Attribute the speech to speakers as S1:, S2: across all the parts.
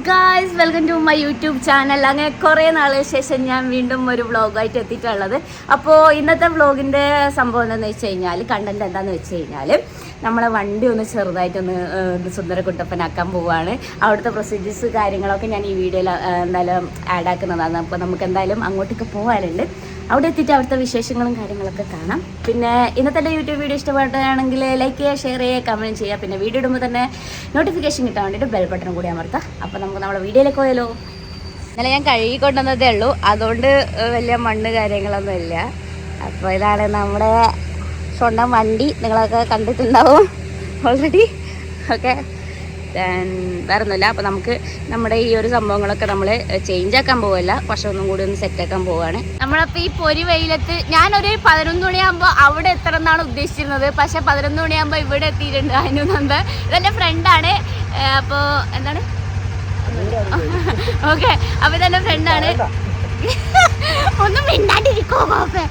S1: Guys, welcome to my YouTube channel. അങ്ങനെ കുറേ നാളിന് ശേഷം ഞാൻ വീണ്ടും ഒരു വ്ളോഗായിട്ട് എത്തിയിട്ടുള്ളത്. അപ്പോൾ ഇന്നത്തെ വ്ളോഗിൻ്റെ സംഭവം എന്താണെന്ന് വെച്ച് കഴിഞ്ഞാൽ, കണ്ടന്റ് എന്താണെന്ന് വെച്ച് കഴിഞ്ഞാൽ, നമ്മളെ വണ്ടി ഒന്ന് ചെറുതായിട്ടൊന്ന് സുന്ദരക്കുട്ടപ്പനാക്കാൻ പോവുകയാണ്. അവിടുത്തെ പ്രൊസീജിയേഴ്സ് കാര്യങ്ങളൊക്കെ ഞാൻ ഈ വീഡിയോയിൽ എന്തായാലും ആഡ് ആക്കുന്നതാണ്. അപ്പോൾ നമുക്ക് എന്തായാലും അങ്ങോട്ടേക്ക് പോകാനുണ്ട്. അവിടെ എത്തിയിട്ട് അവിടുത്തെ വിശേഷങ്ങളും കാര്യങ്ങളൊക്കെ കാണാം. പിന്നെ ഇന്നത്തെ യൂട്യൂബ് വീഡിയോ ഇഷ്ടപ്പെടുകയാണെങ്കിൽ ലൈക്ക് ചെയ്യുക, ഷെയർ ചെയ്യുക, കമൻറ്റ് ചെയ്യുക. പിന്നെ വീഡിയോ ഇടുമ്പോൾ തന്നെ നോട്ടിഫിക്കേഷൻ കിട്ടാൻ വേണ്ടിയിട്ട് ബെൽ ബട്ടൺ കൂടി അമർത്താം. അപ്പോൾ നമുക്ക് നമ്മുടെ വീഡിയോയിലേക്ക് പോയാലോ. ഇന്നലെ ഞാൻ കഴുകി കൊണ്ടുവന്നതേ ഉള്ളൂ, അതുകൊണ്ട് വലിയ മണ്ണ് കാര്യങ്ങളൊന്നും ഇല്ല. അപ്പോൾ ഇതാണ് നമ്മുടെ സ്വന്തം വണ്ടി. നിങ്ങളൊക്കെ കണ്ടിട്ടുണ്ടാവും ഓൾറെഡി. ഓക്കെ, വേറെ ഒന്നുമില്ല. അപ്പോൾ നമുക്ക് നമ്മുടെ ഈ ഒരു സംഭവങ്ങളൊക്കെ നമ്മൾ ചേഞ്ച് ആക്കാൻ പോവല്ല, പക്ഷെ ഒന്നും കൂടി ഒന്ന് സെറ്റ് ആക്കാൻ പോവുകയാണ്. നമ്മളപ്പോൾ ഈ പൊരി വെയിലത്ത് ഞാനൊരു 11 മണിയാകുമ്പോൾ അവിടെ എത്തണം എന്നാണ് ഉദ്ദേശിച്ചിരുന്നത്. പക്ഷെ 11 മണിയാകുമ്പോൾ ഇവിടെ എത്തിയിട്ടുണ്ട്. അനുനന്ദ ഇതെൻ്റെ ഫ്രണ്ടാണ്. അപ്പോൾ എന്താണ്, ഓക്കെ, അപ്പോൾ ഇതെൻ്റെ ഫ്രണ്ടാണ്. ഒന്നും മിണ്ടാണ്ടിരിക്കോ കോപ്പേ.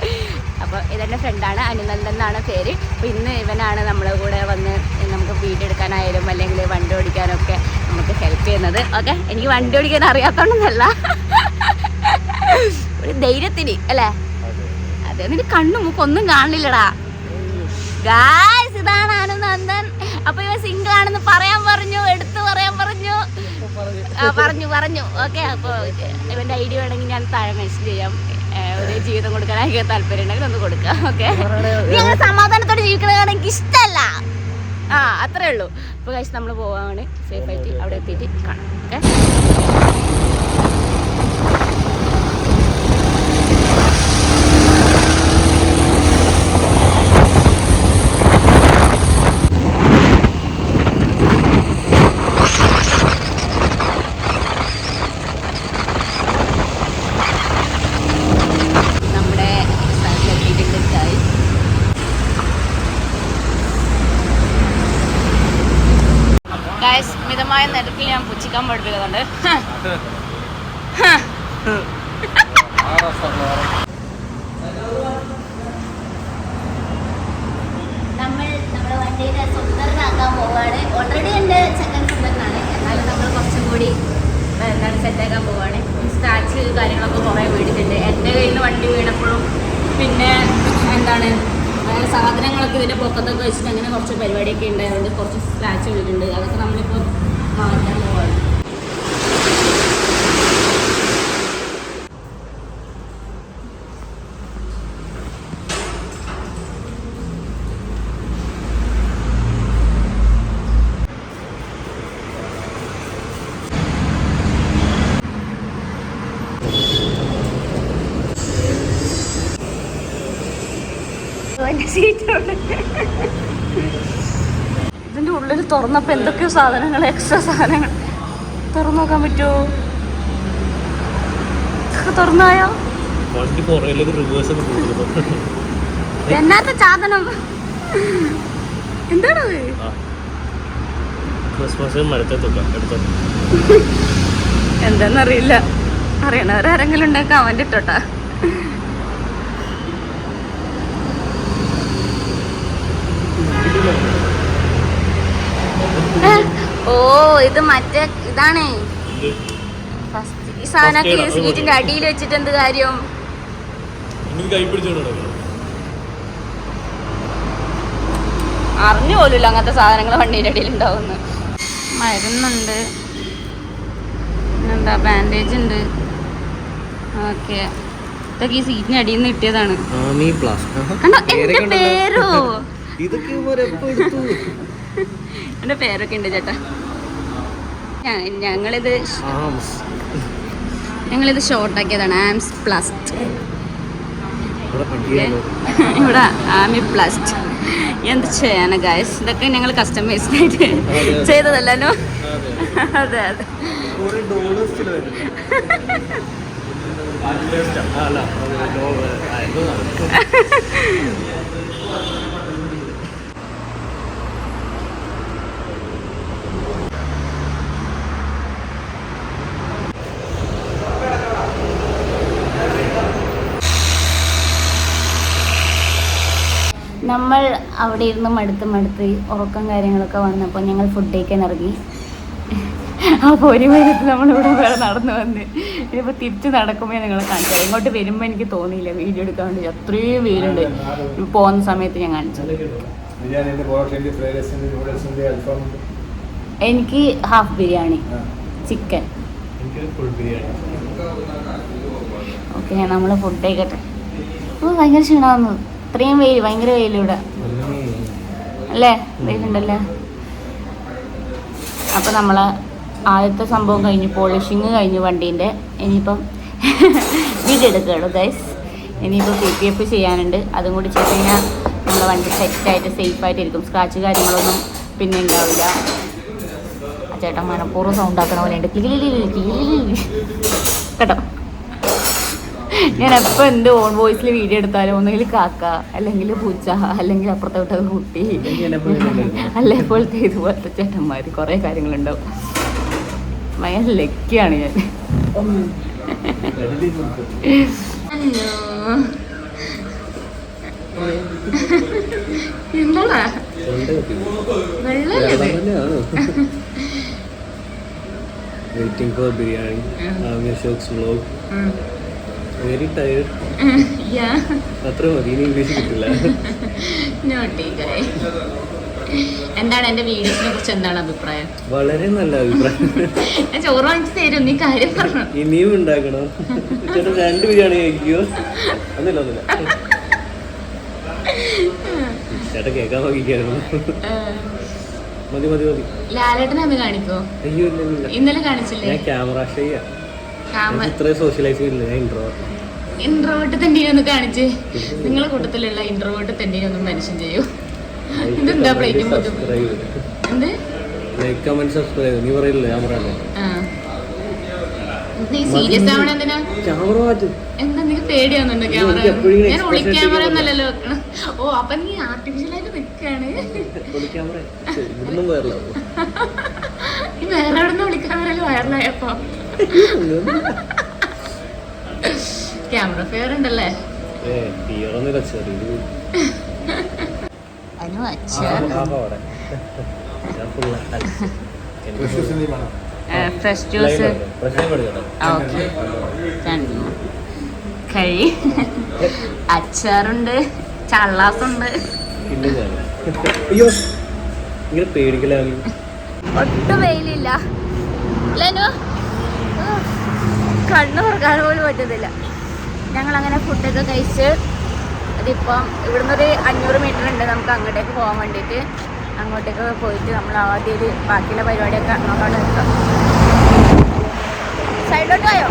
S1: അപ്പോൾ ഇതെൻ്റെ ഫ്രണ്ടാണ്, അനുനന്ദൻ എന്നാണ് പേര്. അപ്പോൾ ഇന്ന് ഇവനാണ് നമ്മളെ കൂടെ വന്ന് നമുക്ക് വീഡിയോ എടുക്കാനായാലും അല്ലെങ്കിൽ വണ്ടി ഓടിക്കാനൊക്കെ നമുക്ക് ഹെൽപ്പ് ചെയ്യുന്നത്. ഓക്കെ, എനിക്ക് വണ്ടി ഓടിക്കാൻ അറിയാത്തോണ്ടല്ല, ഒരു ധൈര്യത്തിന് അല്ലേ. അതെ, എന്നിട്ട് കണ്ണു മൂക്കൊന്നും കാണില്ലടാ. ഗായ്സ്, ഇതാണ് അനുനന്ദൻ. അപ്പോൾ ഇവൻ സിംഗിൾ ആണെന്ന് പറയാൻ പറഞ്ഞു, എടുത്തു പറയാൻ പറഞ്ഞു. ഓക്കെ, അപ്പോൾ ഇവൻ്റെ ഐഡിയ വേണമെങ്കിൽ ഞാൻ താഴെ മെൻഷൻ ചെയ്യാം. ഒരു ജീവിതം കൊടുക്കാനൊക്കെ താല്പര്യം ഉണ്ടെങ്കിൽ ഒന്ന് കൊടുക്കാം. ഓക്കെ, ഞങ്ങൾ സമാധാനത്തോടെ ജീവിക്കണമെന്ന് എനിക്ക് ഇഷ്ടമല്ല. അത്രേ ഉള്ളൂ. അപ്പോൾ കഴിച്ച് നമ്മൾ പോവാണ്. സേഫായിട്ട് അവിടെ എത്തിയിട്ട് കാണാം. ഓക്കെ, മിതമായ നിരക്കിൽ ഞാൻ പുച്ഛിക്കാൻ പഠിപ്പിക്കുന്നുണ്ട്. നമ്മുടെ വണ്ടിയുടെ സുന്ദരനാക്കാൻ പോവാണ്. ഓൾറെഡി എൻ്റെ ചെക്കൻ സുന്ദരനാണ്, എന്നാലും നമ്മൾ കുറച്ചും കൂടി എന്താണ് സെറ്റാക്കാൻ പോവാണ്. സ്ക്രാച്ച് കാര്യങ്ങളൊക്കെ കുറേ വീണിട്ടുണ്ട്. എൻ്റെ കയ്യിൽ നിന്ന് വണ്ടി വീണപ്പോഴും പിന്നെ എന്താണ് സാധനങ്ങളൊക്കെ ഇതിൻ്റെ പൊക്കത്തൊക്കെ വെച്ചിട്ട് അങ്ങനെ കുറച്ച് പരിപാടിയൊക്കെ ഉണ്ടായതുകൊണ്ട് കുറച്ച് സ്ക്രാച്ച് വീണിട്ടുണ്ട്. അതൊക്കെ നമ്മളിപ്പോൾ മാറ്റാൻ പോവാണ്. ഇതിൻ്റെ ഉള്ളിൽ തുറന്നപ്പോൾ എന്തൊക്കെയോ സാധനങ്ങൾ, എക്സ്ട്രാ സാധനങ്ങൾ. തുറന്നു നോക്കാൻ പറ്റുമോ? തുറന്നായോ? എന്നാത്ത സാധനം? എന്താണത്? എന്താന്നറിയില്ല. അറിയണവരാരെങ്കിലും ഉണ്ടെങ്കിൽ കമന്റ് ഇട്ടോട്ടാ. ഓ, ഇത് മറ്റേ ഇതാണേ. ഈ സാധനമൊക്കെ സീറ്റിന്റെ അടിയിൽ വെച്ചിട്ട് എന്ത് കാര്യം? അറിഞ്ഞു പോലുമില്ല അങ്ങനത്തെ സാധനങ്ങൾ വണ്ടീൻ്റെ അടിയിൽ ഉണ്ടാവുന്നു. മരുന്നുണ്ട്, പിന്നെന്താ ബാൻഡേജ് ഉണ്ട്. ഓക്കെ, ഇതൊക്കെ ഈ സീറ്റിന്റെ അടിയിൽ നിന്ന് കിട്ടിയതാണ്. കണ്ടോ എന്റെ പേരോ? എന്റെ പേരൊക്കെ ഉണ്ട് ചേട്ടാ. ഞങ്ങളിത് ഷോർട്ടാക്കിയതാണ്. ആംസ് പ്ലസ്റ്റ്. ഇവിടെ ആമി പ്ലസ്റ്റ്. എന്ത് ചെയ്യാനാ ഗായ്സ്, ഇതൊക്കെ ഞങ്ങൾ കസ്റ്റമൈസ്ഡ് ആയിട്ട് ചെയ്തതല്ലോ. അതെ അതെ. നമ്മൾ അവിടെ ഇരുന്ന് മടുത്ത് ഉറക്കം കാര്യങ്ങളൊക്കെ വന്നപ്പോൾ ഞങ്ങൾ ഫുഡ് കഴിക്കാൻ ഇറങ്ങി. അപ്പോൾ 1 മിനിറ്റ് നമ്മളിവിടെ വേറെ നടന്നു വന്ന് ഇനിയിപ്പോൾ തിരിച്ച് നടക്കുമ്പോൾ നിങ്ങൾ കാണിച്ചത്. ഇങ്ങോട്ട് വരുമ്പോൾ എനിക്ക് തോന്നിയില്ല വീഡിയോ എടുക്കാൻ വേണ്ടി, അത്രയും വെയിലുണ്ട്. പോകുന്ന സമയത്ത് ഞാൻ കാണിച്ചത്. എനിക്ക് ഹാഫ് ബിരിയാണി, ചിക്കൻ. ഓക്കെ, നമ്മൾ ഫുഡ് കഴിക്കട്ടെ. ഓ ഭയങ്കര ക്ഷീണമാകുന്നു, ഇത്രയും വെയിൽ, ഭയങ്കര വെയിലിവിടെ അല്ലേ, വെയിലുണ്ടല്ലേ. അപ്പോൾ നമ്മൾ ആദ്യത്തെ സംഭവം കഴിഞ്ഞു, പോളിഷിങ് കഴിഞ്ഞു വണ്ടീൻ്റെ. ഇനിയിപ്പം വീഡിയോ എടുക്കുകയുള്ളൂ ഗൈസ്. ഇനിയിപ്പോൾ PPF ചെയ്യാനുണ്ട്, അതും കൂടി ചെയ്ത് കഴിഞ്ഞാൽ നമ്മളെ വണ്ടി സെറ്റായിട്ട് സേഫായിട്ടിരിക്കും. സ്ക്രാച്ച് കാര്യങ്ങളൊന്നും പിന്നെ ഉണ്ടാവില്ല. ആ ചേട്ടൻ മനഃപൂർവ്വം സൗണ്ട് ആക്കണ പോലെ ഉണ്ട് കേട്ടോ. ഞാൻ എപ്പോൾ എന്ത് ഓൺ വോയിസിൽ വീഡിയോ എടുത്താലും ഒന്നുകിൽ കാക്ക, അല്ലെങ്കിൽ പൂച്ച, അല്ലെങ്കിൽ അപ്പുറത്തെ വിട്ടത് കുട്ടി, അല്ല ഇപ്പോഴത്തെ ഇതുപോലത്തെ ചേട്ടന്മാർ കുറേ കാര്യങ്ങളുണ്ടാവും. ഭയങ്കര ലക്കിയാണ് ഞാൻ. എന്താ
S2: waiting for biryani. Ashok's vlog. Very tired.
S1: Yeah.
S2: അത്ര മതി, ഇനി ഇംഗ്ലീഷ് കിട്ടില്ല.
S1: എന്താണ് എന്റെ വീഡിയോസിനെ കുറിച്ച് എന്താണ് അഭിപ്രായം?
S2: വളരെ നല്ല അഭിപ്രായം.
S1: ഞാൻ ചോറ് വാങ്ങിച്ചു തരും, നീ കാര്യം പറഞ്ഞു.
S2: ഇനിയും ഉണ്ടാക്കണോ ചേട്ടൻ? 2 ബിരിയാണി കഴിക്കോ? ഒന്നുമില്ല ചേട്ടൻ കേൾക്കാൻ നോക്കിക്കായിരുന്നു. മതി മതി മതി.
S1: ലാലേട്ടനെ അമ്മ കാണിക്കോ?
S2: അയ്യോ
S1: ഇന്നലെ കാണിച്ചില്ലേ?
S2: ഞാൻ ക്യാമറ ഷൈയാ, ഇത്ര സോഷ്യലൈസ് ചെയ്യില്ല. ഞാൻ
S1: ഇൻട്രോവേർട്ട് തെണ്ടീനൊന്ന് കാണിച്ച്. നിങ്ങളെ കൂട്ടത്തിലുള്ള ഇൻട്രോവേർട്ട് തെണ്ടീനൊന്നും മനുഷ്യൻ ചെയ്യൂ. ഇതെന്താ പ്ലേറ്റും എന്ത്
S2: ലൈക്ക് കമന്റ് സബ്സ്ക്രൈബ് നീ പറയില്ലേ? ഞാൻ പറയാം.
S1: നീ സീരിയസ് ആവണ എന്തിനാ?
S2: ക്യാമറ മാറ്റും.
S1: എന്താ നിനക്ക് പേടിയാവുന്നുണ്ടോ ക്യാമറ? ഞാൻ ഒളി ക്യാമറ ഒന്നല്ലല്ലോ വെക്കണം. ഓ അപ്പൊ നീ ആർട്ടിഫിഷ്യലായിട്ട് നിൽക്കാണ്. നീ വേറെ എവിടെ നിന്ന് ഒളി ക്യാമറയിൽ വൈറലായപ്പോ ക്യാമറ ഫെയർ ഉണ്ടല്ലേ? ഫ്രഷ് ജ്യൂസ് കഴി, അച്ചാറുണ്ട്, ചള്ളാസുണ്ട്. ഒട്ടും വെയിലില്ല, കണ്ണു തുറക്കാൻ പോലും പറ്റുന്നില്ല. ഞങ്ങളങ്ങനെ ഫുഡൊക്കെ കഴിച്ച് അതിപ്പം ഇവിടുന്ന് ഒരു 500 മീറ്റർ ഉണ്ട് നമുക്ക് അങ്ങോട്ടേക്ക് പോകാൻ വേണ്ടിയിട്ട്. അങ്ങോട്ടേക്ക് പോയിട്ട് നമ്മൾ ആദ്യം ബാക്കിയുള്ള പരിപാടിയൊക്കെ അങ്ങോട്ടാണ് നിൽക്കാം. സൈഡോട്ട് പോയോ?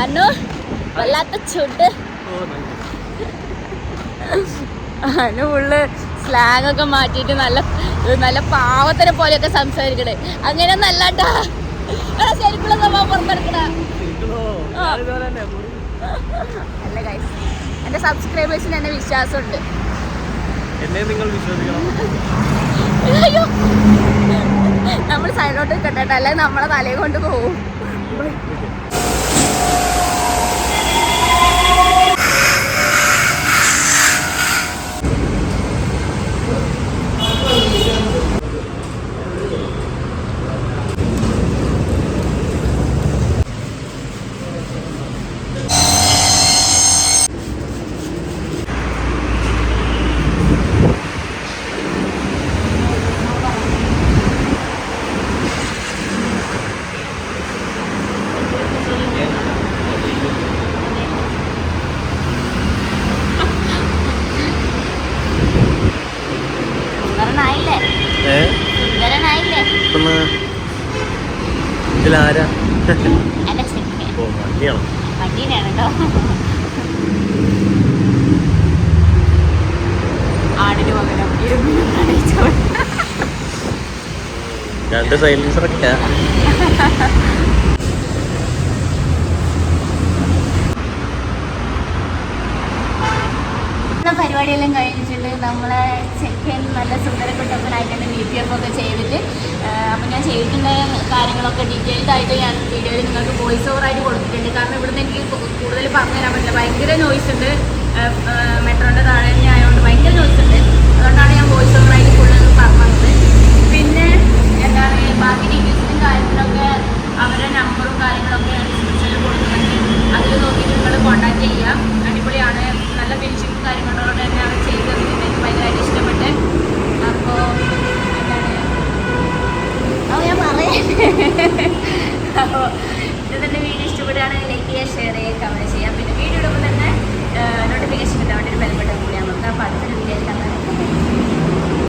S1: അനു വല്ലാത്ത ചുട്ട്. അനു ഫുള്ള് സ്ലാങ് ഒക്കെ മാറ്റിയിട്ട് നല്ല നല്ല പാവത്തിനെ പോലെയൊക്കെ സംസാരിക്കണേ. അങ്ങനെ നല്ലാട്ടാ ശരിക്കുള്ള സ്വഭാവം പുറത്തെടുക്കണ. അല്ല ഗൈസ്, എൻ്റെ സബ്സ്ക്രൈബേഴ്സിന് എന്നെ വിശ്വാസമുണ്ട്. അയ്യോ നമ്മൾ സൈഡോട്ട് കിട്ടട്ടെ, അല്ലെങ്കിൽ നമ്മളെ തലയെ കൊണ്ട് പോവും.
S2: ഇതിലാരാ?
S1: വണ്ടീനാണ് കേട്ടോ. ആടിന് പകരം
S2: 2 സൈലൻസറൊക്കെ.
S1: പരിപാടിയെല്ലാം കഴിഞ്ഞിട്ടുണ്ട്. നമ്മളെ ചെക്കൻ നല്ല സുന്ദരപ്പെട്ടവനായിട്ടുണ്ട് BPF ഒക്കെ ചെയ്തിട്ട്. അപ്പം ഞാൻ ചെയ്തിട്ടുള്ള കാര്യങ്ങളൊക്കെ ഡീറ്റെയിൽഡ് ആയിട്ട് ഞാൻ വീഡിയോയിൽ നിങ്ങൾക്ക് വോയിസ് ഓവറായിട്ട് കൊടുത്തിട്ടുണ്ട്. കാരണം ഇവിടുന്ന് എനിക്ക് കൂടുതൽ പറഞ്ഞു തരാൻ പറ്റില്ല, ഭയങ്കര നോയ്സ് ഉണ്ട്. മെട്രോൻ്റെ താഴെ തന്നെ ആയതുകൊണ്ട് ഭയങ്കര നോയ്സ് ഉണ്ട്. അതുകൊണ്ടാണ് ഞാൻ വോയിസ് ഓവറായിട്ട് കൂടുതൽ പറഞ്ഞത്. പിന്നെ എന്താണ് ബാക്കി ഡീറ്റെയിൽസിനും കാര്യത്തിലൊക്കെ അവരുടെ നമ്പറും കാര്യങ്ങളൊക്കെ ഞാൻ ഡിസ്ക്രിപ്ഷനിൽ കൊടുക്കുന്നുണ്ട്. അതിൽ നോക്കിയിട്ട് നിങ്ങൾ കോൺടാക്ട് ചെയ്യാം. അടിപൊളിയാണ്, നല്ല ഫിനിഷിങ്ങും കാര്യങ്ങളോട് തന്നെ അവർ ചെയ്ത് തന്നിട്ടുണ്ട്. എനിക്ക് ഭയങ്കരമായിട്ട് ഇഷ്ടപ്പെട്ട്. അപ്പോൾ എന്താണ് ഞാൻ പറയാം. അപ്പോൾ ഇത് തന്നെ വീഡിയോ ഇഷ്ടപ്പെടുകയാണെങ്കിൽ ലൈക്ക് ചെയ്യുക, ഷെയർ ചെയ്യുക, കമൻറ്റ് ചെയ്യാം. പിന്നെ വീഡിയോ ഇടുമ്പോൾ തന്നെ നോട്ടിഫിക്കേഷൻ കിട്ടാൻ വേണ്ടി ഒരു ബെൽ ബട്ടൺ കൂടി നമുക്ക്. അപ്പോൾ അടുത്തൊരു വീഡിയോ